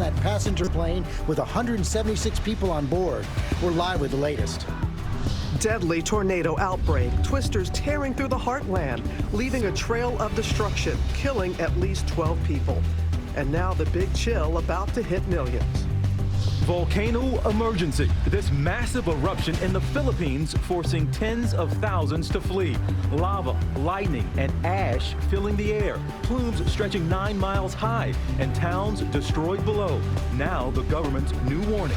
on that passenger plane with 176 people on board. We're live with the latest. Deadly tornado outbreak, twisters tearing through the heartland, leaving a trail of destruction, killing at least 12 people. And now the big chill about to hit millions. Volcano emergency. This massive eruption in the Philippines forcing tens of thousands to flee. Lava, lightning, and ash filling the air. Plumes stretching 9 miles high and towns destroyed below. Now the government's new warning.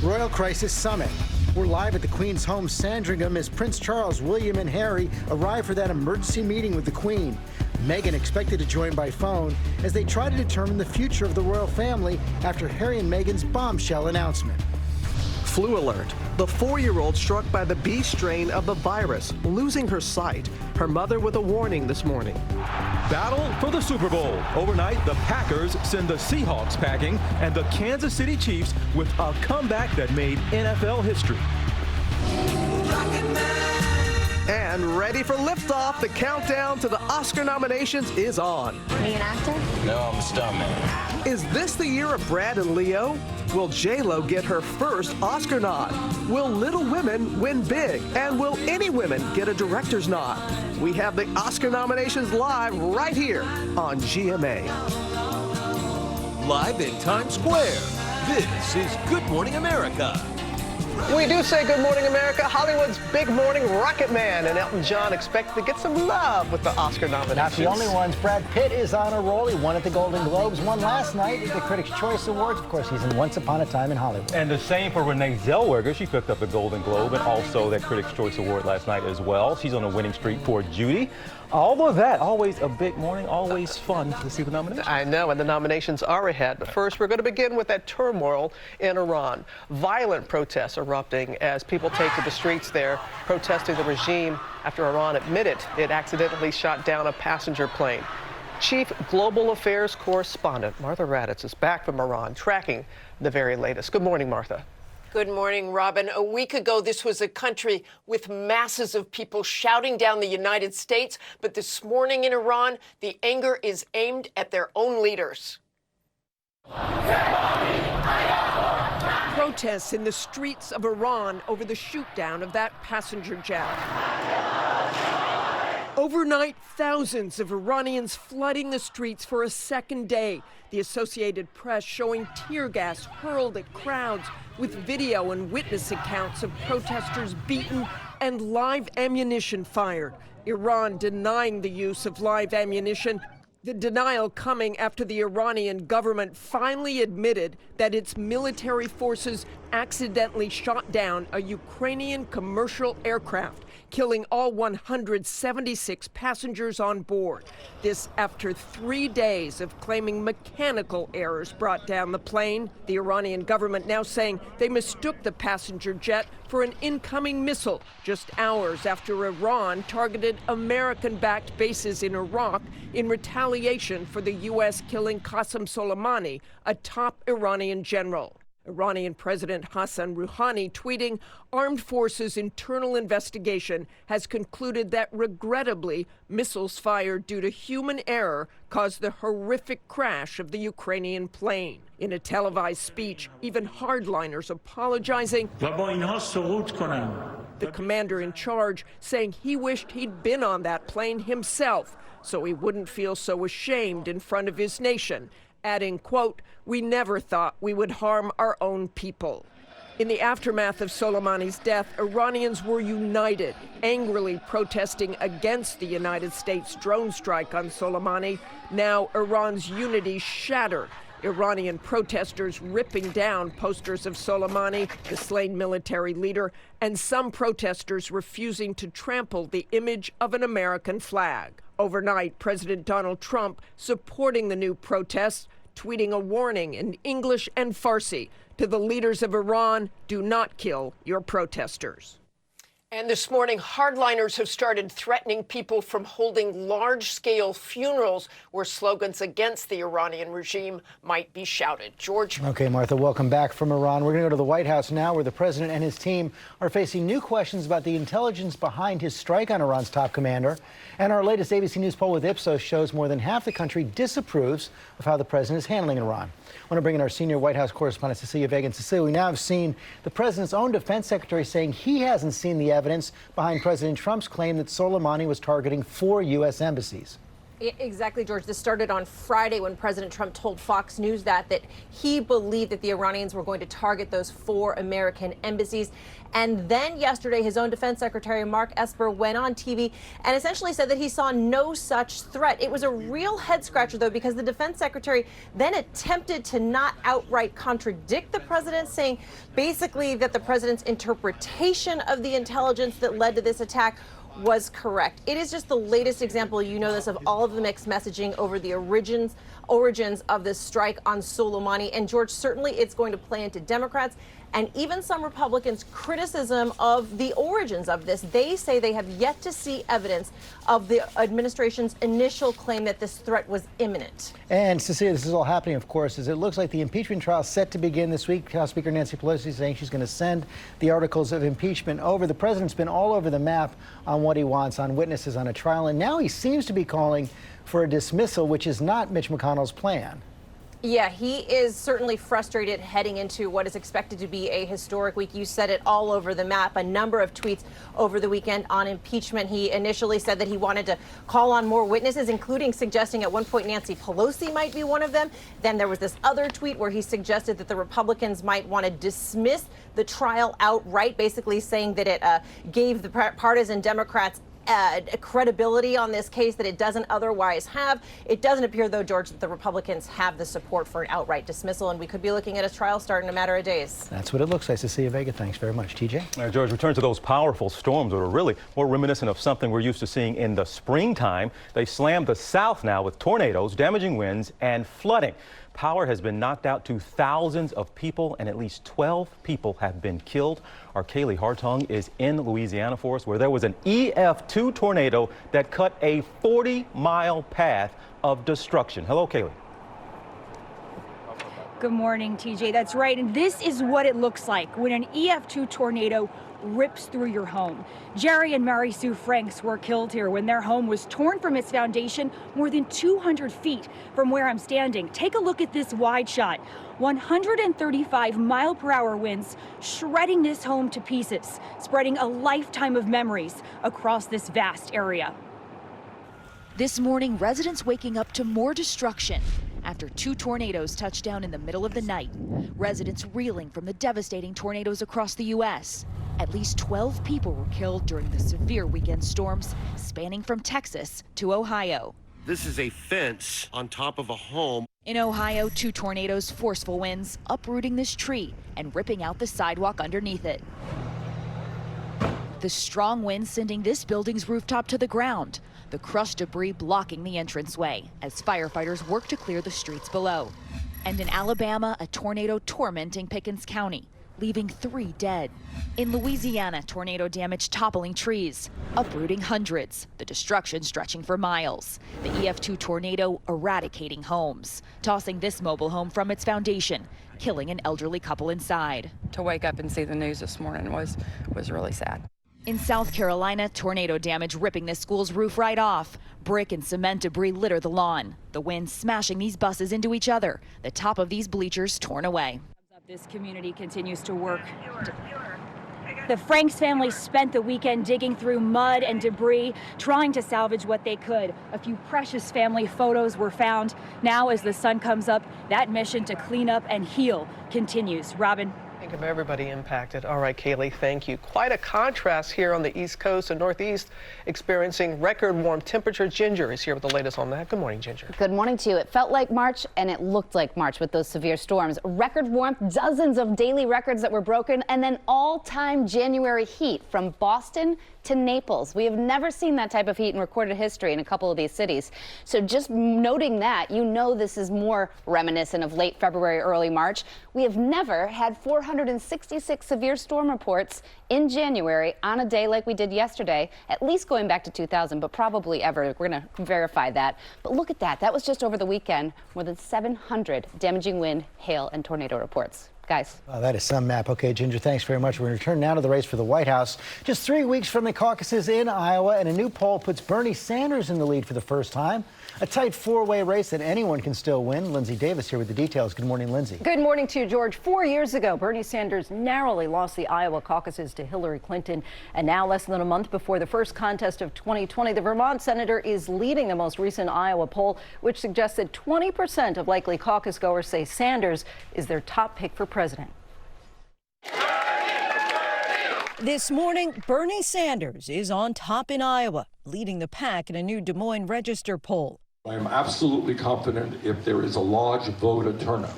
Royal Crisis Summit. We're live at the Queen's home, Sandringham, as Prince Charles, William, and Harry arrive for that emergency meeting with the Queen. Meghan expected to join by phone as they try to determine the future of the royal family after Harry and Meghan's bombshell announcement. Flu alert. The 4-year-old struck by the B strain of the virus, losing her sight. Her mother with a warning this morning. Battle for the Super Bowl. Overnight, the Packers send the Seahawks packing and the Kansas City Chiefs with a comeback that made NFL history. And ready for liftoff, the countdown to the Oscar nominations is on. Are you an actor? No, I'm a stuntman. Is this the year of Brad and Leo? Will J-Lo get her first Oscar nod? Will Little Women win big? And will any women get a director's nod? We have the Oscar nominations live right here on GMA. Live in Times Square, this is Good Morning America. We do say Good Morning America. Hollywood's big morning Rocket Man and Elton John expect to get some love with the Oscar nominations. Not the only ones. Brad Pitt is on a roll. He won at the Golden Globes, won last night at the Critics' Choice Awards. Of course, he's in Once Upon a Time in Hollywood. And the same for Renee Zellweger. She picked up the Golden Globe and also that Critics' Choice Award last night as well. She's on a winning streak for Judy. All of that, always a big morning, always fun to see the nominations. I know, and the nominations are ahead. But first, we're going to begin with that turmoil in Iran. Violent protests erupting as people take to the streets there, protesting the regime after Iran admitted it accidentally shot down a passenger plane. Chief Global Affairs Correspondent Martha Raddatz is back from Iran, tracking the very latest. Good morning, Martha. Good morning, Robin. A week ago, this was a country with masses of people shouting down the United States. But this morning in Iran, the anger is aimed at their own leaders. Protests in the streets of Iran over the shoot-down of that passenger jet. Overnight, thousands of Iranians flooding the streets for a second day. The Associated Press showing tear gas hurled at crowds with video and witness accounts of protesters beaten and live ammunition fired. Iran denying the use of live ammunition. The denial coming after the Iranian government finally admitted that its military forces accidentally shot down a Ukrainian commercial aircraft, killing all 176 passengers on board. This after 3 days of claiming mechanical errors brought down the plane. The Iranian government now saying they mistook the passenger jet for an incoming missile just hours after Iran targeted American-backed bases in Iraq in retaliation for the U.S. killing Qasem Soleimani, a top Iranian general. Iranian President Hassan Rouhani tweeting, Armed Forces internal investigation has concluded that regrettably missiles fired due to human error caused the horrific crash of the Ukrainian plane. In a televised speech, even hardliners apologizing. The commander in charge saying he wished he'd been on that plane himself so he wouldn't feel so ashamed in front of his nation, adding, quote, "We never thought we would harm our own people." In the aftermath of Soleimani's death, Iranians were united, angrily protesting against the United States drone strike on Soleimani. Now Iran's unity shattered. Iranian protesters ripping down posters of Soleimani, the slain military leader, and some protesters refusing to trample the image of an American flag. Overnight, President Donald Trump supporting the new protests, tweeting a warning in English and Farsi to the leaders of Iran, do not kill your protesters. And this morning, hardliners have started threatening people from holding large-scale funerals where slogans against the Iranian regime might be shouted. George? Okay, Martha, welcome back from Iran. We're going to go to the White House now, where the president and his team are facing new questions about the intelligence behind his strike on Iran's top commander. And our latest ABC News poll with Ipsos shows more than half the country disapproves of how the president is handling Iran. want to bring in our senior White House correspondent, Cecilia Vega. And Cecilia, we now have seen the president's own defense secretary saying he hasn't seen the evidence behind President Trump's claim that Soleimani was targeting 4 U.S. embassies. Exactly, George. This started on Friday when President Trump told Fox News that he believed that the Iranians were going to target those 4 American embassies. And then yesterday, his own defense secretary, Mark Esper, went on TV and essentially said that he saw no such threat. It was a real head scratcher, though, because the defense secretary then attempted to not outright contradict the president, saying basically that the president's interpretation of the intelligence that led to this attack was correct. It is just the latest example, you know this, of all of the mixed messaging over the origins of this strike on Soleimani. And George, certainly it's going to play into Democrats and even some Republicans' criticism of the origins of this. They say they have yet to see evidence of the administration's initial claim that this threat was imminent. And Cecilia, this is all happening, of course, as it looks like the impeachment trial is set to begin this week. House Speaker Nancy Pelosi is saying she's going to send the articles of impeachment over. The president's been all over the map on what he wants, on witnesses, on a trial, and now he seems to be calling for a dismissal, which is not Mitch McConnell's plan. Yeah, he is certainly frustrated heading into what is expected to be a historic week. You said it, all over the map. A number of tweets over the weekend on impeachment. He initially said that he wanted to call on more witnesses, including suggesting at one point Nancy Pelosi might be one of them. Then there was this other tweet where he suggested that the Republicans might want to dismiss the trial outright, basically saying that it gave the partisan Democrats credibility on this case that it doesn't otherwise have. It doesn't appear, though, George, that the Republicans have the support for an outright dismissal, and we could be looking at a trial start in a matter of days. That's what it looks like. Cecilia Vega, thanks very much. TJ? George, return to those powerful storms that are really more reminiscent of something we're used to seeing in the springtime. They slammed the South now with tornadoes, damaging winds, and flooding. Power has been knocked out to thousands of people, and at least 12 people have been killed. Our Kaylee Hartung is in Louisiana for us, where there was an EF2 tornado that cut a 40-mile path of destruction. Hello, Kaylee. Good morning, TJ. That's right. And this is what it looks like when an EF2 tornado rips through your home. Jerry and Mary Sue Franks were killed here when their home was torn from its foundation more than 200 feet from where I'm standing. Take a look at this wide shot. 135-mile-per-hour winds shredding this home to pieces, spreading a lifetime of memories across this vast area. This morning, residents waking up to more destruction after 2 tornadoes touched down in the middle of the night. Residents reeling from the devastating tornadoes across the U.S. At least 12 people were killed during the severe weekend storms spanning from Texas to Ohio. This is a fence on top of a home. In Ohio, 2 tornadoes, forceful winds, uprooting this tree and ripping out the sidewalk underneath it. The strong winds sending this building's rooftop to the ground. The crushed debris blocking the entranceway as firefighters work to clear the streets below. And in Alabama, a tornado tormenting Pickens County, leaving 3 dead. In Louisiana, tornado damage toppling trees, uprooting hundreds, the destruction stretching for miles. The EF2 tornado eradicating homes, tossing this mobile home from its foundation, killing an elderly couple inside. To wake up and see the news this morning was really sad. In South Carolina, tornado damage ripping this school's roof right off. Brick and cement debris litter the lawn. The wind smashing these buses into each other. The top of these bleachers torn away. This community continues to work. The Franks family spent the weekend digging through mud and debris, trying to salvage what they could. A few precious family photos were found. Now, as the sun comes up, that mission to clean up and heal continues. Robin? Think of everybody impacted. All right, Kaylee, thank you. Quite a contrast here on the East Coast and Northeast, experiencing record warm temperature. Ginger is here with the latest on that. Good morning, Ginger. Good morning to you. It felt like March and it looked like March with those severe storms. Record warmth, dozens of daily records that were broken, and then all-time January heat from Boston to Naples. We have never seen that type of heat in recorded history in a couple of these cities. So just noting that, you know this is more reminiscent of late February, early March. We have never had 466 severe storm reports in January on a day like we did yesterday, at least going back to 2000, but probably ever. We're going to verify that. But look at that. That was just over the weekend. More than 700 damaging wind, hail, and tornado reports. guys. Oh, that is some map. Okay, Ginger, thanks very much. We're going to turn now to the race for the White House. Just 3 weeks from the caucuses in Iowa, and a new poll puts Bernie Sanders in the lead for the first time. A tight four-way race that anyone can still win. Lindsay Davis here with the details. Good morning, Lindsay. Good morning to you, George. 4 years ago, Bernie Sanders narrowly lost the Iowa caucuses to Hillary Clinton. And now, less than a month before the first contest of 2020, the Vermont senator is leading the most recent Iowa poll, which suggests that 20% of likely caucus goers say Sanders is their top pick for president. This morning, Bernie Sanders is on top in Iowa, leading the pack in a new Des Moines Register poll. I am absolutely confident if there is a large voter turnout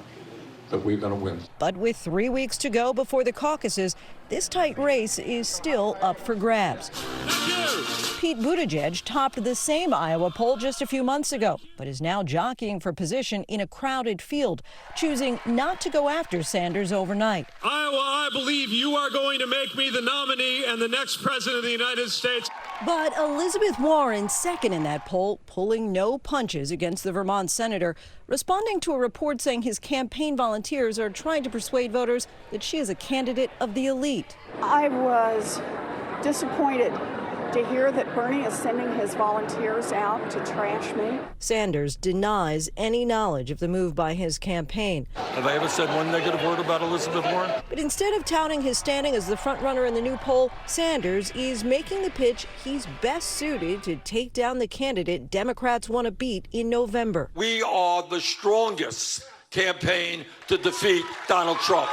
that we're going to win. But with 3 weeks to go before the caucuses, this tight race is still up for grabs. Pete Buttigieg topped the same Iowa poll just a few months ago, but is now jockeying for position in a crowded field, choosing not to go after Sanders overnight. Iowa, I believe you are going to make me the nominee and the next president of the United States. But Elizabeth Warren, second in that poll, pulling no punches against the Vermont senator, responding to a report saying his campaign volunteers are trying to persuade voters that she is a candidate of the elite. I was disappointed to hear that Bernie is sending his volunteers out to trash me. Sanders denies any knowledge of the move by his campaign. Have I ever said one negative word about Elizabeth Warren? But instead of touting his standing as the frontrunner in the new poll, Sanders is making the pitch he's best suited to take down the candidate Democrats want to beat in November. We are the strongest campaign to defeat Donald Trump.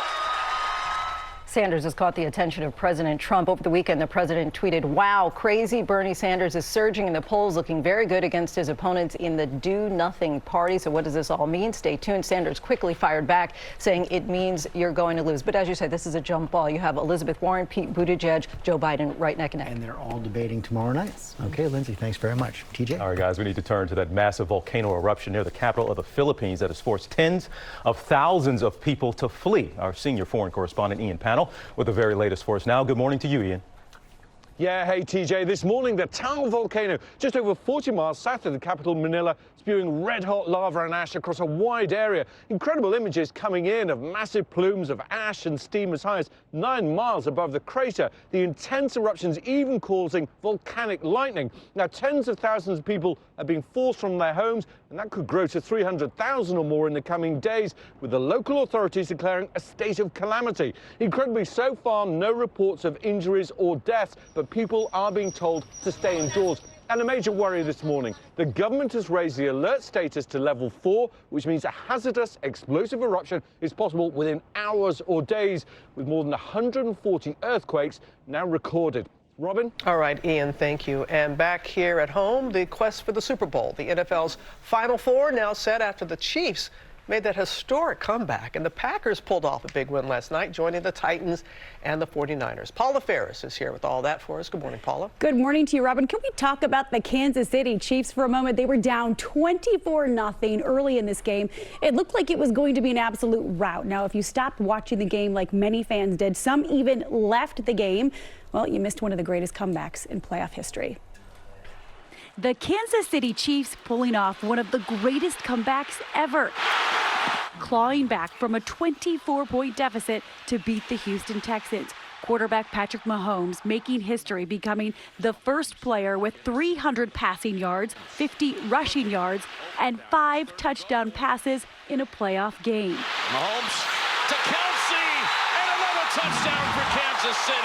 Sanders has caught the attention of President Trump. Over the weekend, the president tweeted, "Wow, crazy. Bernie Sanders is surging in the polls, looking very good against his opponents in the do-nothing party." So what does this all mean? Stay tuned. Sanders quickly fired back, saying it means you're going to lose. But as you said, this is a jump ball. You have Elizabeth Warren, Pete Buttigieg, Joe Biden right neck and neck. And they're all debating tomorrow night. Okay, Lindsay, thanks very much. TJ? All right, guys, we need to turn to that massive volcano eruption near the capital of the Philippines that has forced tens of thousands of people to flee. Our senior foreign correspondent, Ian Pannell, with the very latest for us now. Good morning to you, Ian. Yeah, hey TJ, this morning the Taal volcano just over 40 miles south of the capital Manila, spewing red-hot lava and ash across a wide area. Incredible images coming in of massive plumes of ash and steam as high as 9 miles above the crater. The intense eruptions even causing volcanic lightning. Now tens of thousands of people are being forced from their homes, and that could grow to 300,000 or more in the coming days, with the local authorities declaring a state of calamity. Incredibly, so far no reports of injuries or deaths, but people are being told to stay indoors. And a major worry this morning, the government has raised the alert status to level 4, which means a hazardous explosive eruption is possible within hours or days, with more than 140 earthquakes now recorded. Robin? All right, Ian, thank you. And back here at home, the quest for the Super Bowl. The NFL's Final Four now set after the Chiefs made that historic comeback, and the Packers pulled off a big win last night, joining the Titans and the 49ers. Paula Ferris is here with all that for us. Good morning, Paula. Good morning to you, Robin. Can we talk about the Kansas City Chiefs for a moment? They were down 24-0 early in this game. It looked like it was going to be an absolute rout. Now, if you stopped watching the game like many fans did, some even left the game, well, you missed one of the greatest comebacks in playoff history. The Kansas City Chiefs pulling off one of the greatest comebacks ever, clawing back from a 24-point deficit to beat the Houston Texans. Quarterback Patrick Mahomes making history, becoming the first player with 300 passing yards, 50 rushing yards, and 5 touchdown passes in a playoff game. Mahomes to Kelsey, and another touchdown for Kansas City.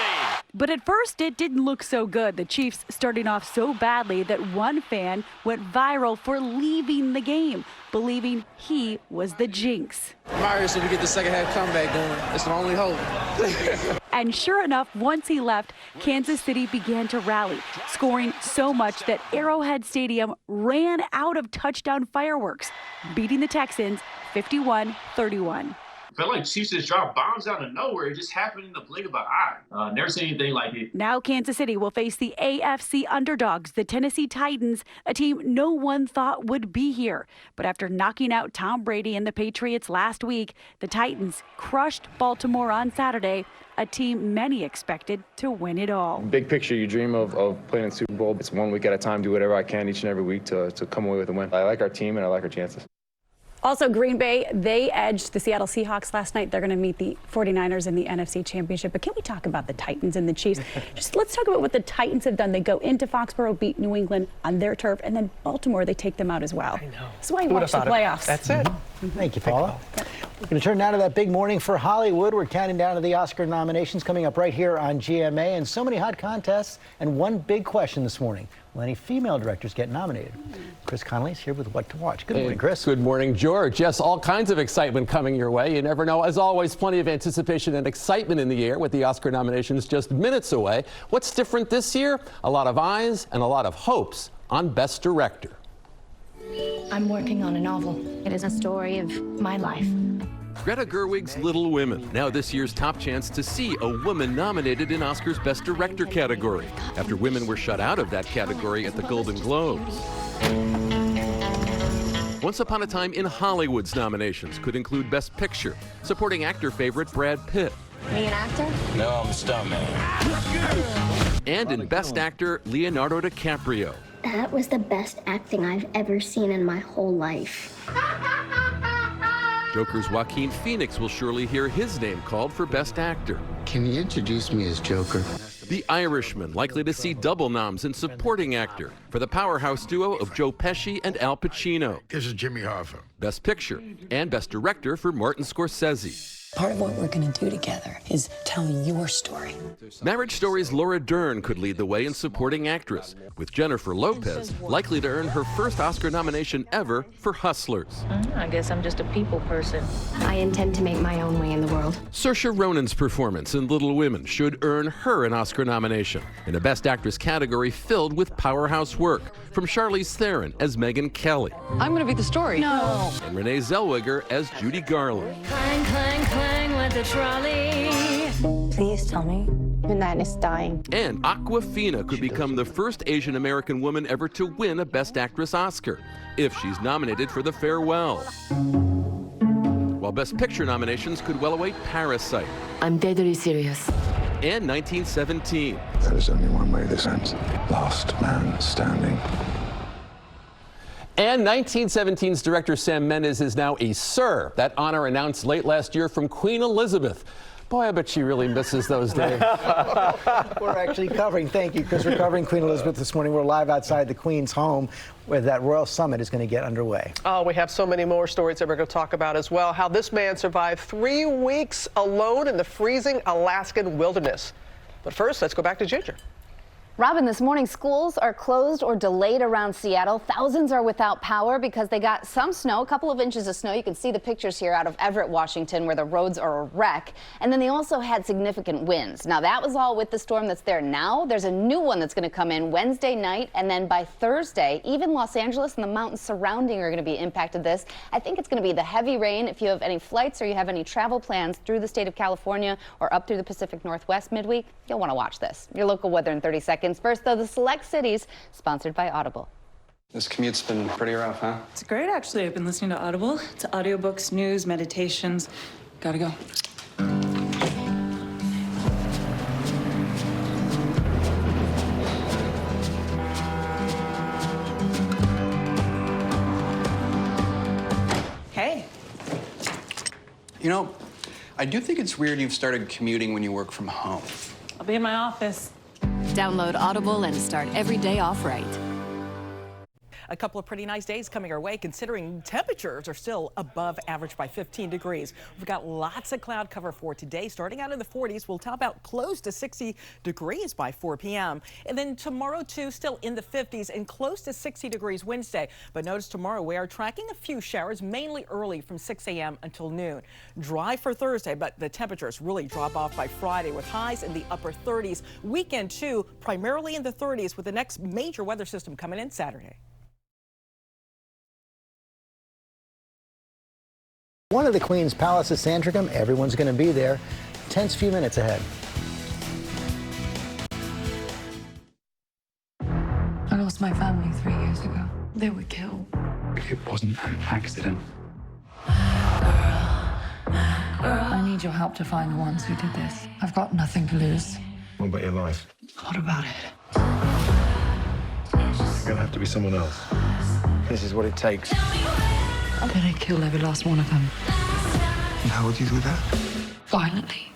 But at first, it didn't look so good. The Chiefs starting off so badly that one fan went viral for leaving the game, believing he was the jinx. Mario said we get the second half comeback going. It's the only hope. And sure enough, once he left, Kansas City began to rally, scoring so much that Arrowhead Stadium ran out of touchdown fireworks, beating the Texans 51-31. I felt like Chiefs just dropped bombs out of nowhere. It just happened in the blink of an eye. Never seen anything like it. Now Kansas City will face the AFC underdogs, the Tennessee Titans, a team no one thought would be here. But after knocking out Tom Brady and the Patriots last week, the Titans crushed Baltimore on Saturday, a team many expected to win it all. Big picture, you dream of playing in the Super Bowl. It's 1 week at a time, do whatever I can each and every week to come away with a win. I like our team and I like our chances. Also, Green Bay, they edged the Seattle Seahawks last night. They're going to meet the 49ers in the NFC Championship. But can we talk about the Titans and the Chiefs? Just let's talk about what the Titans have done. They go into Foxborough, beat New England on their turf, and then Baltimore, they take them out as well. I know. That's why you watch the playoffs. That's it. Thank you, Paula. We're going to turn now to that big morning for Hollywood. We're counting down to the Oscar nominations coming up right here on GMA, and so many hot contests and one big question this morning. Will any female directors get nominated? Chris Connolly's here with What to Watch. Good morning, Chris. Good morning, George. Yes, all kinds of excitement coming your way. You never know. As always, plenty of anticipation and excitement in the air with the Oscar nominations just minutes away. What's different this year? A lot of eyes and a lot of hopes on Best Director. I'm working on a novel. It is a story of my life. Greta Gerwig's Little Women, now this year's top chance to see a woman nominated in Oscar's Best Director category, after women were shut out of that category at the Golden Globes. Once Upon a Time in Hollywood's nominations could include Best Picture, supporting actor favorite Brad Pitt. Me an actor? No, I'm a stuntman. And in Best Actor, Leonardo DiCaprio. That was the best acting I've ever seen in my whole life. Joker's Joaquin Phoenix will surely hear his name called for Best Actor. Can you introduce me as Joker? The Irishman likely to see double noms in Supporting Actor for the powerhouse duo of Joe Pesci and Al Pacino. This is Jimmy Hoffa. Best Picture and Best Director for Martin Scorsese. Part of what we're going to do together is tell your story. Marriage Story's Laura Dern could lead the way in Supporting Actress, with Jennifer Lopez likely to earn her first Oscar nomination ever for Hustlers. I guess I'm just a people person. I intend to make my own way in the world. Saoirse Ronan's performance in Little Women should earn her an Oscar nomination in a Best Actress category filled with powerhouse work, from Charlize Theron as Megyn Kelly. I'm going to be the story. No. And Renee Zellweger as Judy Garland. Clang, clang, clang with the trolley. Please tell me your nan is dying. And Awkwafina could become the first Asian American woman ever to win a Best Actress Oscar, if she's nominated for The Farewell. While Best Picture nominations could well await Parasite. I'm deadly serious. And 1917. There is only one way this ends. Last man standing. And 1917's director Sam Mendes is now a Sir. That honor announced late last year from Queen Elizabeth. Boy, I bet she really misses those days. We're actually covering, thank you, Chris. We're covering Queen Elizabeth this morning. We're live outside the Queen's home where that Royal Summit is going to get underway. Oh, we have so many more stories that we're going to talk about as well. How this man survived 3 weeks alone in the freezing Alaskan wilderness. But first, let's go back to Ginger. Robin, this morning schools are closed or delayed around Seattle. Thousands are without power because they got some snow, a couple of inches of snow. You can see the pictures here out of Everett, Washington, where the roads are a wreck. And then they also had significant winds. Now, that was all with the storm that's there now. There's a new one that's going to come in Wednesday night. And then by Thursday, even Los Angeles and the mountains surrounding are going to be impacted this. I think it's going to be the heavy rain. If you have any flights or you have any travel plans through the state of California or up through the Pacific Northwest midweek, you'll want to watch this. Your local weather in 30 seconds. First, though, the Select Cities, sponsored by Audible. This commute's been pretty rough, huh? It's great, actually. I've been listening to Audible. It's audiobooks, news, meditations. Gotta go. Hey. You know, I do think it's weird you've started commuting when you work from home. I'll be in my office. Download Audible and start every day off right. A couple of pretty nice days coming our way, considering temperatures are still above average by 15 degrees. We've got lots of cloud cover for today. Starting out in the 40s, we'll top out close to 60 degrees by 4 p.m. And then tomorrow, too, still in the 50s and close to 60 degrees Wednesday. But notice tomorrow we are tracking a few showers, mainly early from 6 a.m. until noon. Dry for Thursday, but the temperatures really drop off by Friday with highs in the upper 30s. Weekend, too, primarily in the 30s with the next major weather system coming in Saturday. One of the Queen's Palace at Sandringham, everyone's going to be there. Tense few minutes ahead. I lost my family 3 years ago. They were killed. It wasn't an accident. I need your help to find the ones who did this. I've got nothing to lose. What about your life? What about it? It's going to have to be someone else. This is what it takes. Then I killed every last one of them. And how would you do that? Violently.